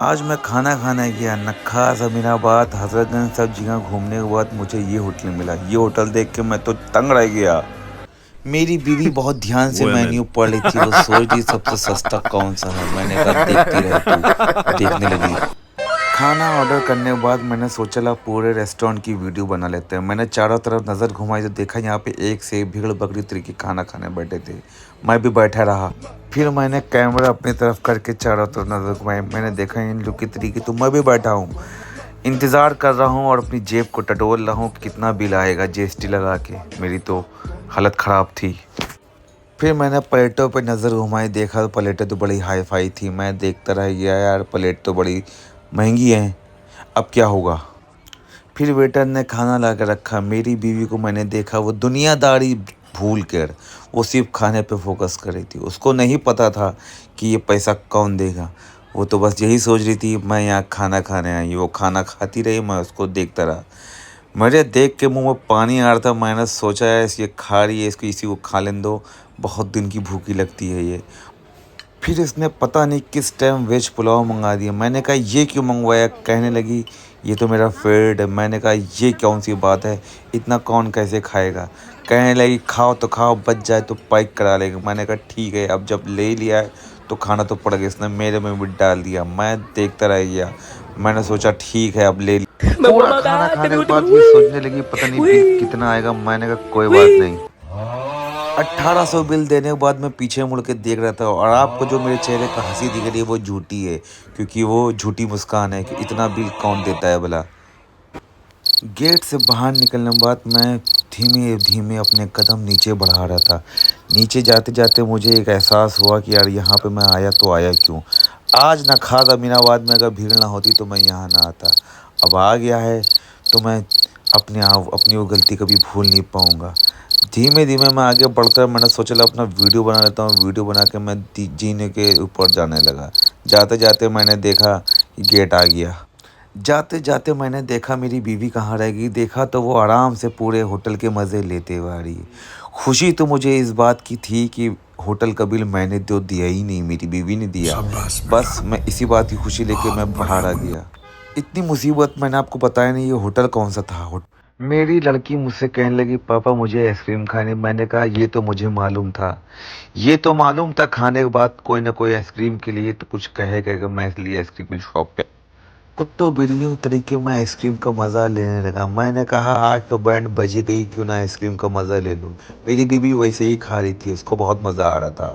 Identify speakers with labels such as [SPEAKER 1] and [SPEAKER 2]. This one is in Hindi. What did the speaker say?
[SPEAKER 1] आज मैं खाना खाने गया नक्खास अमीनाबाद हजरतगंज सब जगह घूमने के बाद मुझे ये होटल मिला। ये होटल देख के मैं तो तंग रह गया। मेरी बीवी बहुत ध्यान से
[SPEAKER 2] Women.
[SPEAKER 1] मेन्यू पढ़ रही थी। वो सोच रही सबसे सस्ता कौन सा है। मैंने कहा देखती रह तू। देखने लगी। खाना ऑर्डर करने के बाद मैंने सोचा ला पूरे रेस्टोरेंट की वीडियो बना लेते हैं। मैंने चारों तरफ नज़र घुमाई तो देखा यहाँ पे एक से एक भीड़ बकरी तरीके खाना खाने बैठे थे। मैं भी बैठा रहा। फिर मैंने कैमरा अपनी तरफ करके चारों तरफ नज़र घुमाई। मैंने देखा इन लोग की तरीके तो मैं भी बैठा हूँ, इंतज़ार कर रहा हूँ और अपनी जेब को टटोल रहा हूँ कि कितना बिल आएगा जीएसटी लगा के। मेरी तो हालत ख़राब थी। फिर मैंने प्लेटों पे नज़र घुमाई, देखा तो प्लेटें तो बड़ी हाई फाई थी। मैं देखता रह गया, यार प्लेट तो बड़ी महंगी हैं, अब क्या होगा। फिर वेटर ने खाना ला के रखा। मेरी बीवी को मैंने देखा वो दुनियादारी भूल कर वो सिर्फ खाने पे फोकस कर रही थी। उसको नहीं पता था कि ये पैसा कौन देगा। वो तो बस यही सोच रही थी मैं यहाँ खाना खाने आई। वो खाना खाती रही, मैं उसको देखता रहा। मेरे देख के मुंह में पानी आ रहा था। मैंने सोचा है ये खा रही है, इसको इसी को खा लेने दो, बहुत दिन की भूखी लगती है ये। फिर इसने पता नहीं किस टाइम वेज पुलाव मंगा दिया। मैंने कहा ये क्यों मंगवाया। कहने लगी ये तो मेरा फेवरेट है। मैंने कहा ये कौन सी बात है, इतना कौन कैसे खाएगा। कहने लगी खाओ तो खाओ, बच जाए तो पैक करा लेगा। मैंने कहा ठीक है, अब जब ले लिया है तो खाना तो पड़ गया। इसने मेरे में भी डाल दिया। मैं देखता रह गया। मैंने सोचा ठीक है अब ले लिया। पूरा खाना खाने के बाद ये सोचने लगी पता नहीं बिल कितना आएगा। मैंने कहा कोई बात नहीं। 1800 बिल देने के बाद मैं पीछे मुड़ के देख रहा था और आपको जो मेरे चेहरे पर हंसी दिख रही है वो झूठी है, क्योंकि वो झूठी मुस्कान है कि इतना बिल कौन देता है भला। गेट से बाहर निकलने के बाद मैं धीमे धीमे अपने कदम नीचे बढ़ा रहा था। नीचे जाते जाते मुझे एक एहसास हुआ कि यार यहाँ पे मैं आया तो आया क्यों। आज ना खास अमीनाबाद में अगर भीड़ ना होती तो मैं यहाँ ना आता। अब आ गया है तो मैं अपनी वो गलती कभी भूल नहीं पाऊँगा। धीमे धीमे मैं आगे बढ़ता, मैंने सोचा ला अपना वीडियो बना लेता हूँ। वीडियो बना के मैं जीने के ऊपर जाने लगा। जाते जाते मैंने देखा कि गेट आ गया। जाते जाते मैंने देखा मेरी बीवी कहाँ रह गई। देखा तो वो आराम से पूरे होटल के मज़े लेते हुए आ रही है। खुशी तो मुझे इस बात की थी कि होटल का बिल मैंने तो दिया ही नहीं, मेरी बीवी ने दिया। बस मैं इसी बात की खुशी लेके मैं बाहर आ गया। इतनी मुसीबत मैंने आपको बताया नहीं। ये होटल कौन सा था। मेरी लड़की मुझसे कहने लगी पापा मुझे आइसक्रीम खानी। मैंने कहा ये तो मुझे मालूम था। ये तो मालूम था खाने के बाद कोई ना कोई आइसक्रीम के लिए तो कुछ कहेगा। मैं इसलिए आइसक्रीम की शॉप पे कुत्तों बिल्लियों तरीके में आइसक्रीम का मज़ा लेने लगा। मैंने कहा आज तो बैंड बजी गई, क्यों ना आइसक्रीम का मज़ा ले लूँ। मेरी बीवी वैसे ही खा रही थी, उसको बहुत मज़ा आ रहा था।